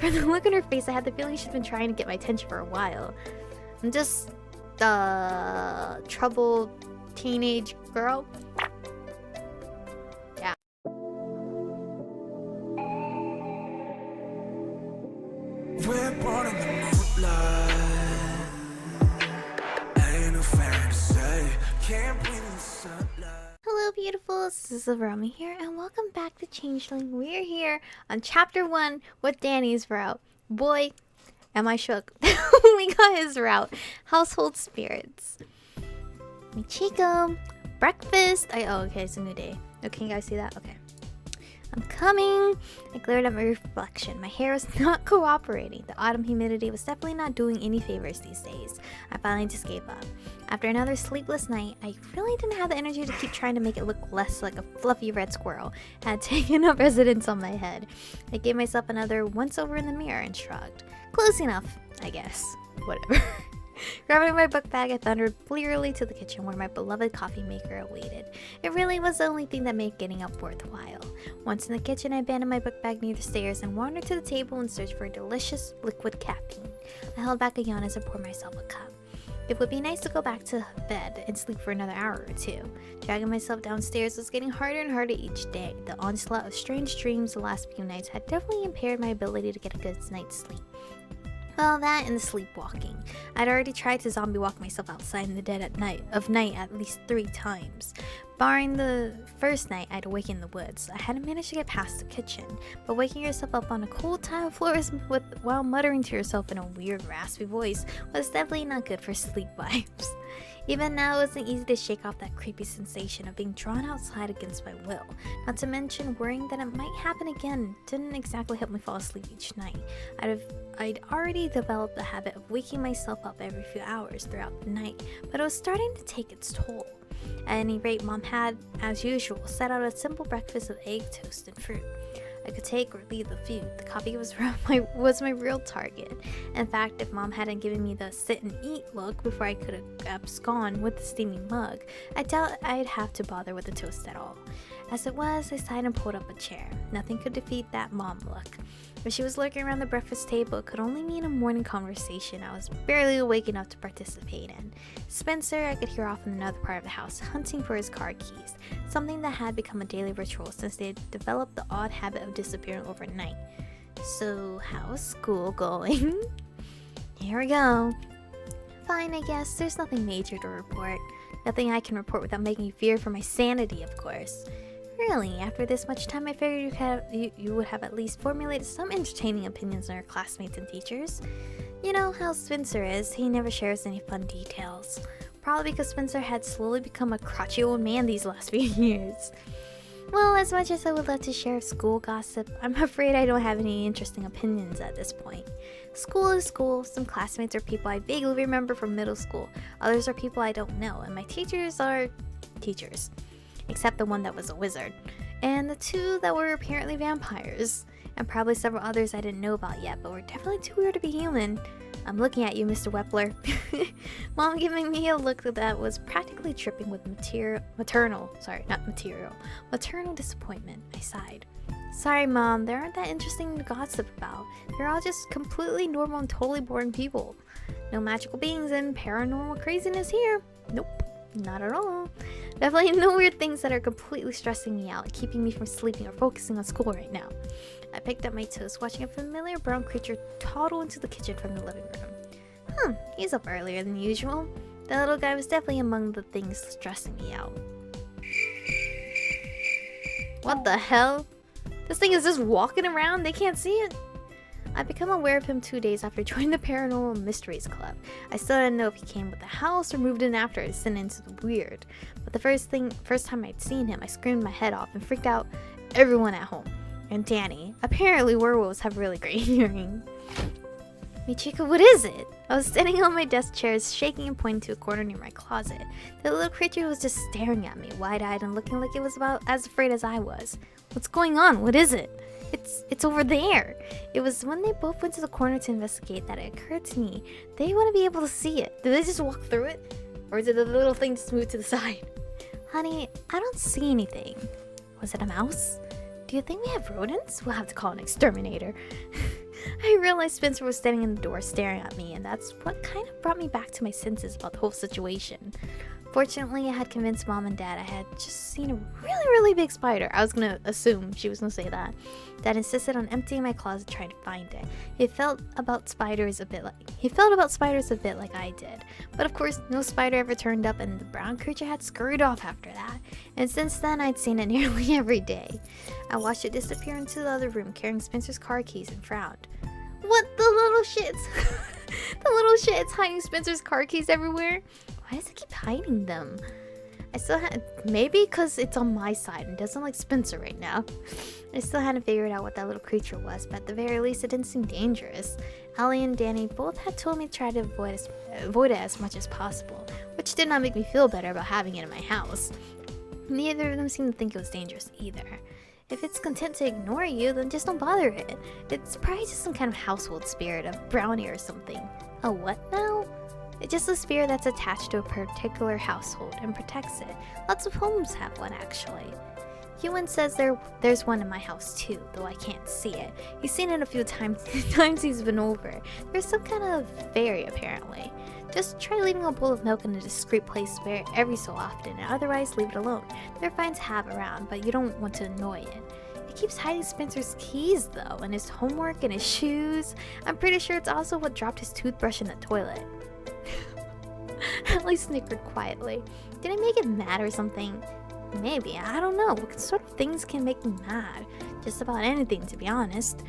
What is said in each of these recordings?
From the look on her face, I had the feeling she'd been trying to get my attention for a while. I'm just troubled teenage girl. Yeah. We're born in the moonlight. Ain't no fair to say. Can't breathe in the sunlight. Hello beautifuls, this is Aromie here, and welcome back to Changeling. We're here on chapter 1 with Danny's route. Boy, am I shook. We got his route. Household spirits. Michiko. Breakfast. Oh, okay, it's a new day. Okay, you guys see that? Okay. I'm coming. I glared at my reflection. My hair was not cooperating. The autumn humidity was definitely not doing any favors these days. I finally just gave up. After another sleepless night, I really didn't have the energy to keep trying to make it look less like a fluffy red squirrel had taken up residence on my head. I gave myself another once over in the mirror and shrugged. Close enough, I guess. Whatever. Grabbing my book bag, I thundered blearily to the kitchen where my beloved coffee maker awaited. It really was the only thing that made getting up worthwhile. Once in the kitchen, I abandoned my book bag near the stairs and wandered to the table in search for delicious liquid caffeine. I held back a yawn as I poured myself a cup. It would be nice to go back to bed and sleep for another hour or two. Dragging myself downstairs was getting harder and harder each day. The onslaught of strange dreams the last few nights had definitely impaired my ability to get a good night's sleep. Well, that and the sleepwalking. I'd already tried to zombie walk myself outside in the dead of night at least 3 times. Barring the first night I'd awakened in the woods, I hadn't managed to get past the kitchen, but waking yourself up on a cold tile floor while muttering to yourself in a weird raspy voice was definitely not good for sleep vibes. Even now, it wasn't easy to shake off that creepy sensation of being drawn outside against my will. Not to mention, worrying that it might happen again didn't exactly help me fall asleep each night. I'd already developed the habit of waking myself up every few hours throughout the night, but it was starting to take its toll. At any rate, Mom had, as usual, set out a simple breakfast of egg, toast, and fruit. I could take or leave the food. The coffee was my real target. In fact, if Mom hadn't given me the sit and eat look before I could have absconded with the steaming mug, I doubt I'd have to bother with the toast at all. As it was, I sighed and pulled up a chair. Nothing could defeat that Mom look. If she was lurking around the breakfast table, it could only mean a morning conversation I was barely awake enough to participate in. Spencer, I could hear off in another part of the house, hunting for his car keys, something that had become a daily ritual since they had developed the odd habit of disappearing overnight. So, how's school going? Here we go. Fine, I guess. There's nothing major to report. Nothing I can report without making you fear for my sanity, of course. Really, after this much time, I figured you would have at least formulated some entertaining opinions on your classmates and teachers. You know how Spencer is, he never shares any fun details. Probably because Spencer had slowly become a crotchety old man these last few years. Well, as much as I would love to share school gossip, I'm afraid I don't have any interesting opinions at this point. School is school. Some classmates are people I vaguely remember from middle school. Others are people I don't know, and my teachers are teachers. Except the one that was a wizard, and the 2 that were apparently vampires, and probably several others I didn't know about yet, but were definitely too weird to be human. I'm looking at you, Mr. Wepler. Mom giving me a look that was practically dripping with maternal disappointment. I sighed. Sorry, Mom, there aren't that interesting to gossip about. They're all just completely normal and totally boring people. No magical beings and paranormal craziness here. Nope, not at all. Definitely no weird things that are completely stressing me out, keeping me from sleeping or focusing on school right now. I picked up my toast, watching a familiar brown creature toddle into the kitchen from the living room. He's up earlier than usual. The little guy was definitely among the things stressing me out. What the hell? This thing is just walking around, they can't see it? I've become aware of him 2 days after joining the Paranormal Mysteries Club. I still didn't know if he came with the house or moved in after I sent into the weird. But the first time I'd seen him, I screamed my head off and freaked out everyone at home. And Danny. Apparently werewolves have really great hearing. Michiko, what is it? I was standing on my desk chair, shaking and pointing to a corner near my closet. The little creature was just staring at me, wide-eyed and looking like it was about as afraid as I was. What's going on? What is it? It's over there. It was when they both went to the corner to investigate that it occurred to me they want to be able to see it. Did they just walk through it? Or did the little thing just move to the side? Honey, I don't see anything. Was it a mouse? Do you think we have rodents? We'll have to call an exterminator. I realized Spencer was standing in the door staring at me, and that's what kind of brought me back to my senses about the whole situation. Fortunately, I had convinced Mom and Dad I had just seen a really big spider. I was gonna assume she was gonna say that. Dad insisted on emptying my closet trying to find it. He felt about spiders a bit like I did. But of course, no spider ever turned up, and the brown creature had scurried off after that. And since then, I'd seen it nearly every day. I watched it disappear into the other room carrying Spencer's car keys and frowned. What the little shits? The little shit's hiding Spencer's car keys everywhere? Why does it keep hiding them? I still had, maybe because it's on my side and doesn't like Spencer right now. I still hadn't figured out what that little creature was, but at the very least it didn't seem dangerous. Allie and Danny both had told me to try to avoid it as much as possible, which did not make me feel better about having it in my house. Neither of them seemed to think it was dangerous either. If it's content to ignore you, then just don't bother it. It's probably just some kind of household spirit, a brownie or something. A what now? It's just a spirit that's attached to a particular household and protects it. Lots of homes have one, actually. Ewan says there's one in my house too, though I can't see it. He's seen it a few times he's been over. There's some kind of fairy, apparently. Just try leaving a bowl of milk in a discreet place where every so often, and otherwise leave it alone. There are fines have around, but you don't want to annoy it. It keeps hiding Spencer's keys though, and his homework and his shoes. I'm pretty sure it's also what dropped his toothbrush in the toilet. Allie snickered quietly. Did I make it mad or something? Maybe, I don't know. What sort of things can make me mad? Just about anything, to be honest.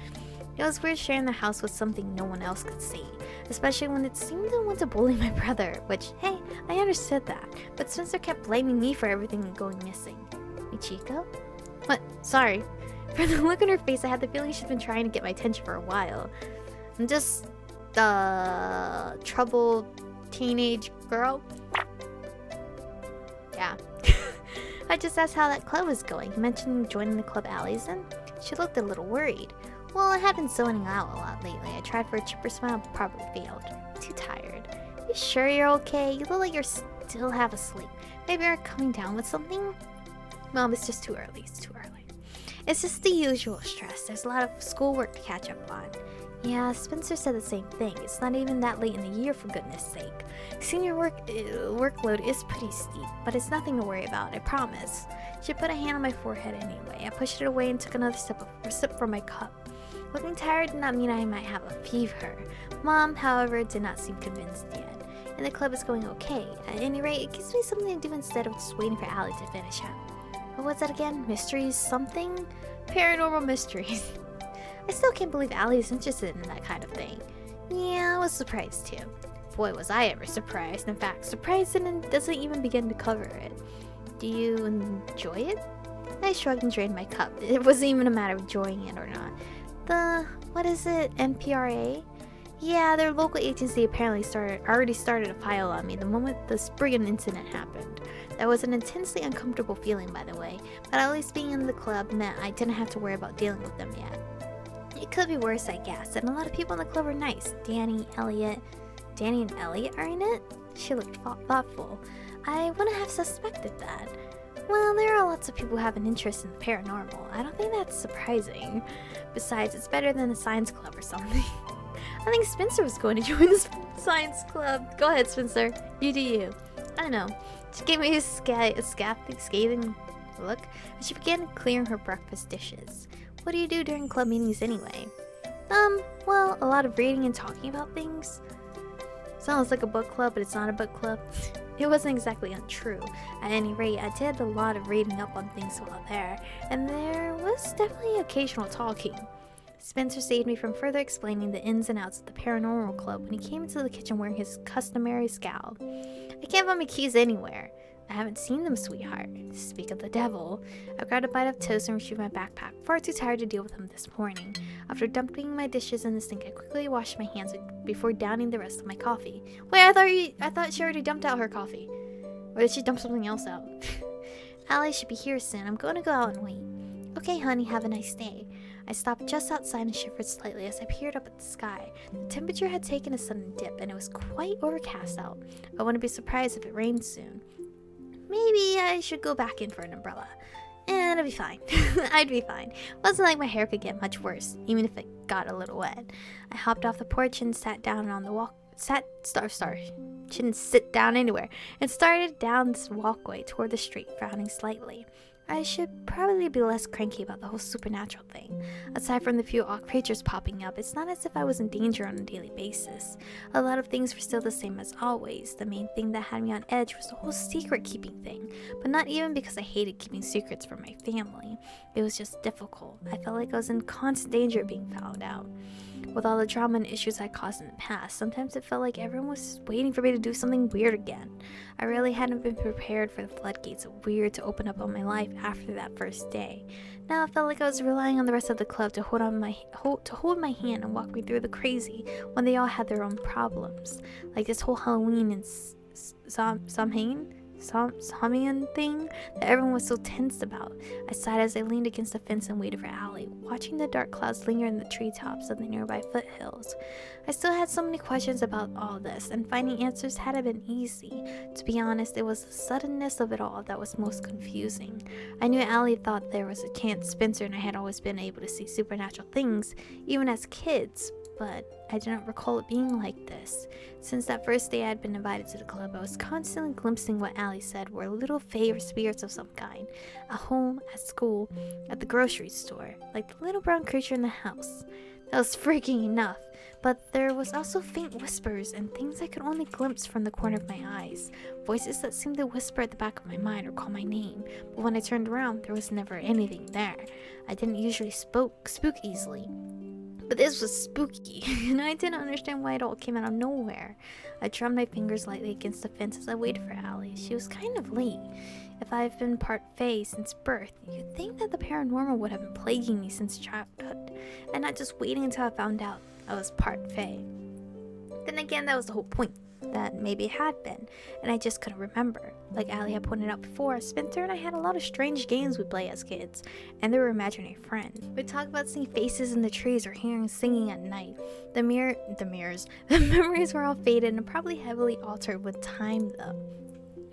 It was weird sharing the house with something no one else could see, especially when it seemed to want to bully my brother, which, hey, I understood that, but Spencer kept blaming me for everything going missing. Michiko? What? Sorry. From the look on her face, I had the feeling she'd been trying to get my attention for a while. I'm just, troubled teenage girl? Yeah. I just asked how that club was going, mentioning joining the club Allie's in. She looked a little worried. Well, I have been zoning out a lot lately. I tried for a chipper smile, but probably failed. Too tired. You sure you're okay? You look like you're still half asleep. Maybe you're coming down with something? Mom, it's just too early. It's too early. It's just the usual stress. There's a lot of schoolwork to catch up on. Yeah, Spencer said the same thing. It's not even that late in the year, for goodness sake. Senior workload is pretty steep, but it's nothing to worry about, I promise. She put a hand on my forehead anyway. I pushed it away and took another sip from my cup. Looking tired did not mean I might have a fever. Mom, however, did not seem convinced yet. And the club is going okay. At any rate, it gives me something to do instead of just waiting for Allie to finish up. What was that again? Mysteries something? Paranormal mysteries. I still can't believe Allie is interested in that kind of thing. Yeah, I was surprised too. Boy, was I ever surprised. In fact, surprised doesn't even begin to cover it. Do you enjoy it? I shrugged and drained my cup. It wasn't even a matter of enjoying it or not. What is it, MPRA? Yeah, their local agency apparently already started a file on me the moment the Spriggan incident happened. That was an intensely uncomfortable feeling, by the way, but at least being in the club meant I didn't have to worry about dealing with them yet. It could be worse, I guess, and a lot of people in the club are nice. Danny and Elliot are in it? She looked thoughtful. I wouldn't have suspected that. Well, there are lots of people who have an interest in the paranormal. I don't think that's surprising. Besides, it's better than a science club or something. I think Spencer was going to join this science club. Go ahead, Spencer. You do you. I don't know. She gave me a scathing look as she began clearing her breakfast dishes. What do you do during club meetings anyway? Well, a lot of reading and talking about things. Sounds like a book club, but it's not a book club. It wasn't exactly untrue. At any rate, I did a lot of reading up on things while there, and there was definitely occasional talking. Spencer saved me from further explaining the ins and outs of the paranormal club when he came into the kitchen wearing his customary scowl. I can't find my keys anywhere. I haven't seen them, sweetheart. Speak of the devil. I grabbed a bite of toast and retrieved my backpack, far too tired to deal with him this morning. After dumping my dishes in the sink, I quickly washed my hands before downing the rest of my coffee. Wait, I thought she already dumped out her coffee. Or did she dump something else out? Allie should be here soon. I'm going to go out and wait. Okay, honey, have a nice day. I stopped just outside and shivered slightly as I peered up at the sky. The temperature had taken a sudden dip and it was quite overcast out. I wouldn't be surprised if it rained soon. Maybe I should go back in for an umbrella. It'll be fine. I'd be fine. Wasn't like my hair could get much worse, even if it got a little wet. I hopped off the porch and sat down on the walk. Shouldn't sit down anywhere. And started down this walkway toward the street, frowning slightly. I should probably be less cranky about the whole supernatural thing. Aside from the few odd creatures popping up, it's not as if I was in danger on a daily basis. A lot of things were still the same as always. The main thing that had me on edge was the whole secret-keeping thing. But not even because I hated keeping secrets from my family. It was just difficult. I felt like I was in constant danger of being found out. With all the drama and issues I caused in the past, sometimes it felt like everyone was waiting for me to do something weird again. I really hadn't been prepared for the floodgates of weird to open up on my life after that first day. Now I felt like I was relying on the rest of the club to hold my hand and walk me through the crazy when they all had their own problems. Like this whole Halloween and Samhain thing that everyone was so tense about. I sighed as I leaned against the fence and waited for Allie, watching the dark clouds linger in the treetops of the nearby foothills. I still had so many questions about all this, and finding answers hadn't been easy. To be honest, it was the suddenness of it all that was most confusing. I knew Allie thought there was a chance Spencer and I had always been able to see supernatural things, even as kids, but I didn't recall it being like this. Since that first day I had been invited to the club, I was constantly glimpsing what Allie said were little favorite spirits of some kind. At home, at school, at the grocery store, like the little brown creature in the house. That was freaking enough, but there was also faint whispers and things I could only glimpse from the corner of my eyes. Voices that seemed to whisper at the back of my mind or call my name, but when I turned around, there was never anything there. I didn't usually spook easily. But this was spooky, and I didn't understand why it all came out of nowhere. I drummed my fingers lightly against the fence as I waited for Allie. She was kind of late. If I've been part Fae since birth, you'd think that the paranormal would have been plaguing me since childhood, and not just waiting until I found out I was part Fae. Then again, that was the whole point. That maybe it had been, and I just couldn't remember. Like Allie had pointed out before, Spencer and I had a lot of strange games we play as kids, and they were imaginary friends. We'd talk about seeing faces in the trees or hearing singing at night. The memories were all faded and probably heavily altered with time though.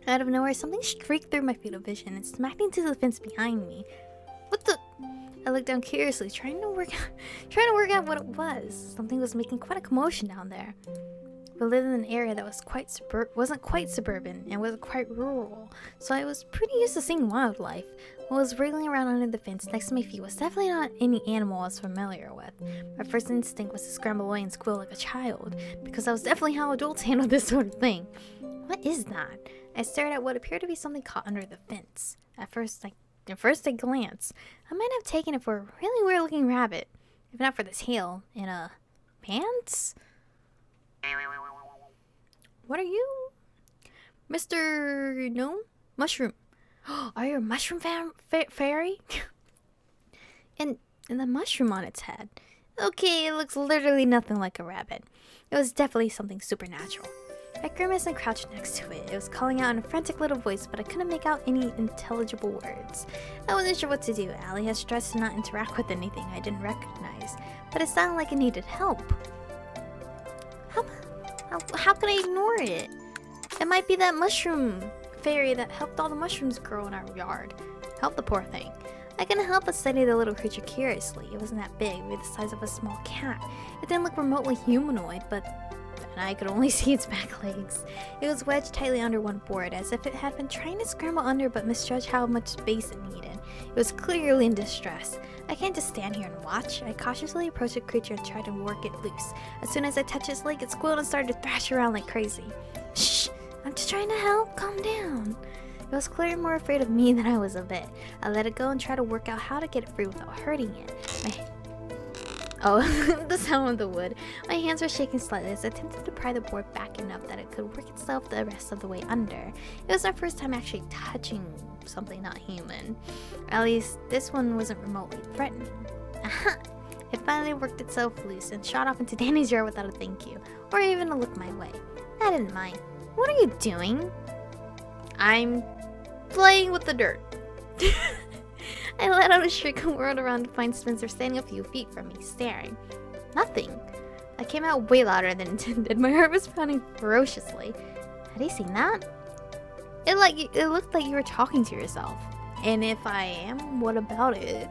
Out of nowhere, something streaked through my field of vision and smacked into the fence behind me. What the? I looked down curiously, trying to work out what it was. Something was making quite a commotion down there. We lived in an area that wasn't quite suburban and wasn't quite rural, so I was pretty used to seeing wildlife. What was wriggling around under the fence next to my feet was definitely not any animal I was familiar with. My first instinct was to scramble away and squeal like a child, because that was definitely how adults handle this sort of thing. What is that? I stared at what appeared to be something caught under the fence. At first I glanced. I might have taken it for a really weird looking rabbit, if not for the tail and pants? What are you? Mr. Gnome? Mushroom. Are you a mushroom fairy? and the mushroom on its head. Okay, it looks literally nothing like a rabbit. It was definitely something supernatural. I grimaced and crouched next to it. It was calling out in a frantic little voice, but I couldn't make out any intelligible words. I wasn't sure what to do. Allie had stressed to not interact with anything I didn't recognize, but it sounded like it needed help. How can I ignore it? It might be that mushroom fairy that helped all the mushrooms grow in our yard. Help the poor thing. I couldn't help but study the little creature curiously. It wasn't that big, maybe the size of a small cat. It didn't look remotely humanoid, but I could only see its back legs. It was wedged tightly under one board, as if it had been trying to scramble under but misjudged how much space it needed. It was clearly in distress. I can't just stand here and watch. I cautiously approached the creature and tried to work it loose. As soon as I touched its leg, it squealed and started to thrash around like crazy. Shh! I'm just trying to help. Calm down. It was clearly more afraid of me than I was of it. I let it go and tried to work out how to get it free without hurting it. The sound of the wood. My hands were shaking slightly as I attempted to pry the board back enough that it could work itself the rest of the way under. It was my first time actually touching something not human. At least, this one wasn't remotely threatening. Aha! It finally worked itself loose and shot off into Danny's yard without a thank you, or even a look my way. I didn't mind. What are you doing? I'm playing with the dirt. I let out a shriek and whirled around to find Spencer standing a few feet from me, staring. Nothing. I came out way louder than intended. My heart was pounding ferociously. Had he seen that? It looked like you were talking to yourself. And if I am, what about it?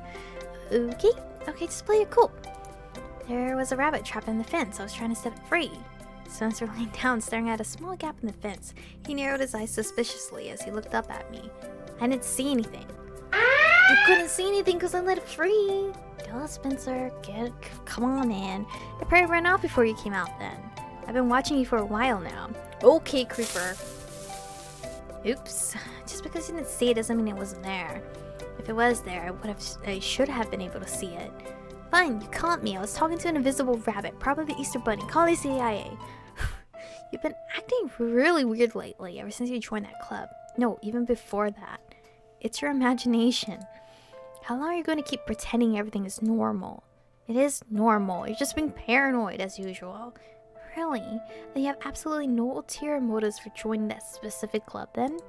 Okay, just play it cool. There was a rabbit trapped in the fence. I was trying to set it free. Spencer lay down, staring at a small gap in the fence. He narrowed his eyes suspiciously as he looked up at me. I didn't see anything. You couldn't see anything because I let it free. Duh, Spencer. Come on, man. I probably ran off before you came out then. I've been watching you for a while now. Okay, creeper. Oops. Just because you didn't see it doesn't mean it wasn't there. If it was there, I should have been able to see it. Fine, you caught me. I was talking to an invisible rabbit, probably the Easter Bunny. Call the CIA. You've been acting really weird lately, ever since you joined that club. No, even before that. It's your imagination. How long are you going to keep pretending everything is normal? It is normal. You're just being paranoid as usual. Really? Then you have absolutely no ulterior motives for joining that specific club then?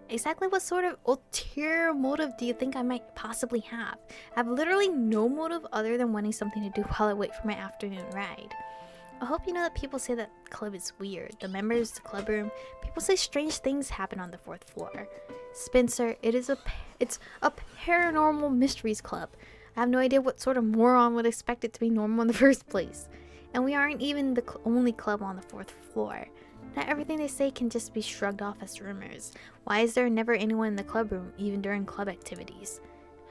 Exactly what sort of ulterior motive do you think I might possibly have? I have literally no motive other than wanting something to do while I wait for my afternoon ride. I hope you know that people say that club is weird. The members, the club room, people say strange things happen on the 4th floor. Spencer, it's a paranormal mysteries club. I have no idea what sort of moron would expect it to be normal in the first place. And we aren't even the only club on the 4th floor. Not everything they say can just be shrugged off as rumors. Why is there never anyone in the club room, even during club activities?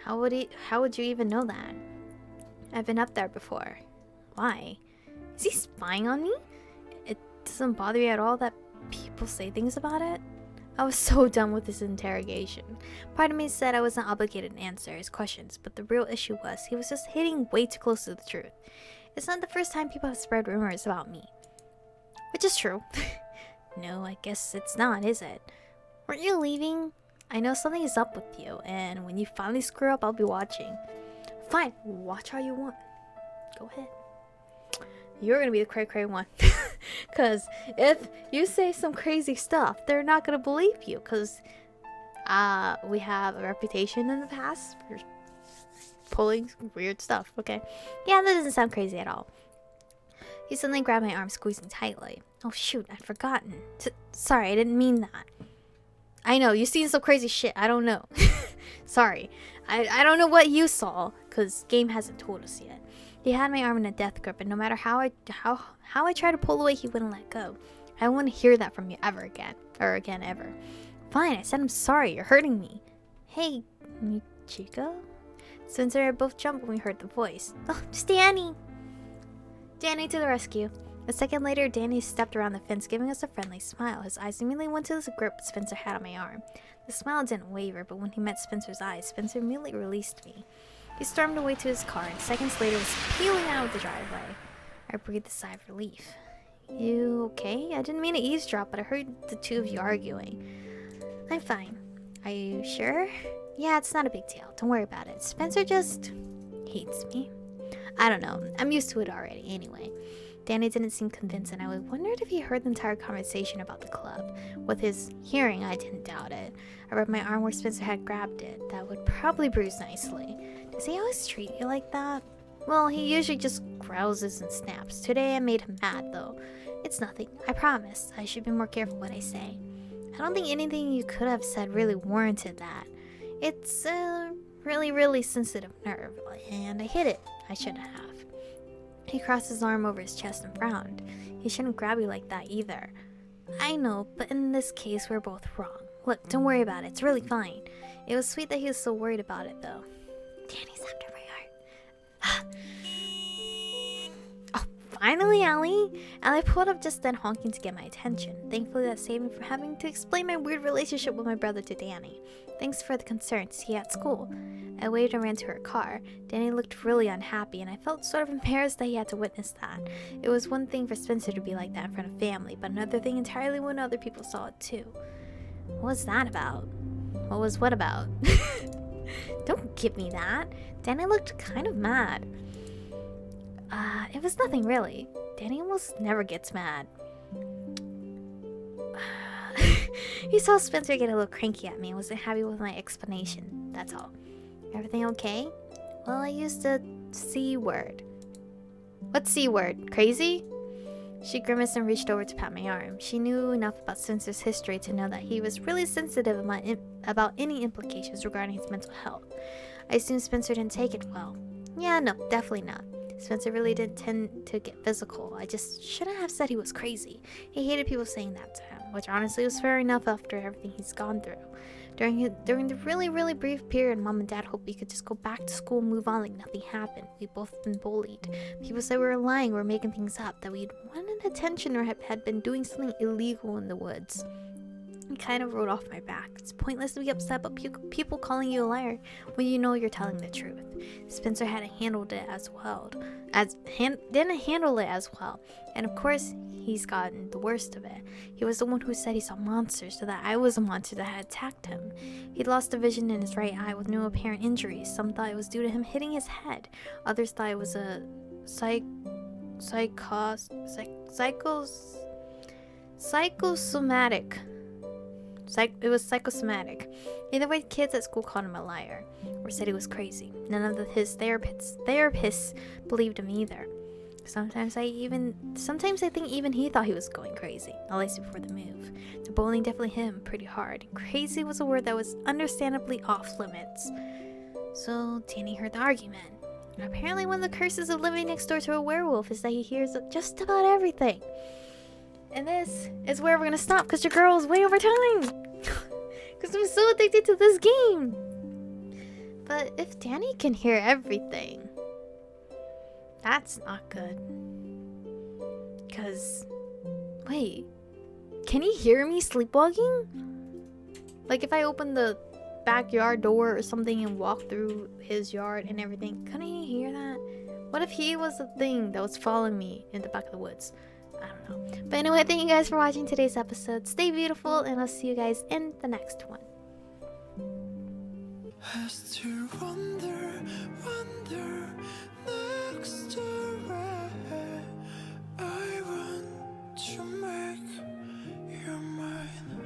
How would you even know that? I've been up there before. Why? Is he spying on me? It doesn't bother you at all that people say things about it? I was so done with this interrogation. Part of me said I wasn't obligated to answer his questions, but the real issue was he was just hitting way too close to the truth. It's not the first time people have spread rumors about me. Which is true. No, I guess it's not, is it? Weren't you leaving? I know something is up with you, and when you finally screw up, I'll be watching. Fine, watch all you want. Go ahead. You're gonna be the cray one. Cause if you say some crazy stuff, they're not gonna believe you. Cause we have a reputation in the past for pulling weird stuff. Okay, yeah, that doesn't sound crazy at all. He suddenly grabbed my arm, squeezing tightly. Oh shoot, I'd forgotten. Sorry, I didn't mean that. I know, you've seen some crazy shit. I don't know. Sorry. I don't know what you saw, because game hasn't told us yet. He had my arm in a death grip, and no matter how I tried to pull away, he wouldn't let go. I don't want to hear that from you ever again. Or again, ever. Fine, I said I'm sorry. You're hurting me. Hey, Michiko? Spencer and I both jumped when we heard the voice. Oh, it's Danny! Danny to the rescue. A second later, Danny stepped around the fence, giving us a friendly smile. His eyes immediately went to the grip Spencer had on my arm. The smile didn't waver, but when he met Spencer's eyes, Spencer immediately released me. He stormed away to his car, and seconds later was peeling out of the driveway. I breathed a sigh of relief. You okay? I didn't mean to eavesdrop, but I heard the two of you arguing. I'm fine. Are you sure? Yeah, it's not a big deal. Don't worry about it. Spencer just hates me. I don't know. I'm used to it already anyway. Danny didn't seem convinced, and I wondered if he heard the entire conversation about the club. With his hearing, I didn't doubt it. I rubbed my arm where Spencer had grabbed it. That would probably bruise nicely. Does he always treat you like that? Well, he usually just grouses and snaps. Today I made him mad, though. It's nothing. I promise. I should be more careful what I say. I don't think anything you could have said really warranted that. It's a really sensitive nerve, and I hit it. I shouldn't have. He crossed his arm over his chest and frowned. He shouldn't grab you like that either. I know, but in this case, we're both wrong. Look, don't worry about it. It's really fine. It was sweet that he was so worried about it, though. Danny's after my heart. Oh, finally, Allie! Allie pulled up just then, honking to get my attention. Thankfully, that saved me from having to explain my weird relationship with my brother to Danny. Thanks for the concern. See you at school. I waved and ran to her car. Danny looked really unhappy, and I felt sort of embarrassed that he had to witness that. It was one thing for Spencer to be like that in front of family, but another thing entirely when other people saw it too. What was that about? What was what about? Don't give me that. Danny looked kind of mad. It was nothing really. Danny almost never gets mad. He saw Spencer get a little cranky at me and wasn't happy with my explanation. That's all. Everything okay? Well, I used the C word. What C word? Crazy? She grimaced and reached over to pat my arm. She knew enough about Spencer's history to know that he was really sensitive about any implications regarding his mental health. I assumed Spencer didn't take it well. Yeah, no, definitely not. Spencer really didn't tend to get physical. I just shouldn't have said he was crazy. He hated people saying that to him, which honestly was fair enough after everything he's gone through. During the really brief period, Mom and Dad hoped we could just go back to school and move on like nothing happened. We'd both been bullied. People said we were lying, we were making things up, that we'd wanted attention or had been doing something illegal in the woods. It kind of rolled off my back. It's pointless to be upset about people calling you a liar when you know you're telling the truth. Spencer hadn't handled it as well. Didn't handle it as well. And of course, he's gotten the worst of it. He was the one who said he saw monsters, so that I was a monster that had attacked him. He'd lost a vision in his right eye with no apparent injuries. Some thought it was due to him hitting his head. Others thought it was a psychosomatic. It was psychosomatic. Either way, kids at school called him a liar, or said he was crazy. None of his therapists believed him either. Sometimes I think even he thought he was going crazy, at least before the move. The bullying definitely hit him pretty hard. Crazy was a word that was understandably off limits. So Danny heard the argument. Apparently one of the curses of living next door to a werewolf is that he hears just about everything. And this is where we're gonna stop because your girl is way over time. Because I'm so addicted to this game. But if Danny can hear everything, that's not good. Because, wait, can he hear me sleepwalking? Like if I open the backyard door or something and walk through his yard and everything, couldn't he hear that? What if he was the thing that was following me in the back of the woods? I don't know. But anyway, thank you guys for watching today's episode. Stay beautiful, and I'll see you guys in the next one. I still wonder next to where I want to make you mine.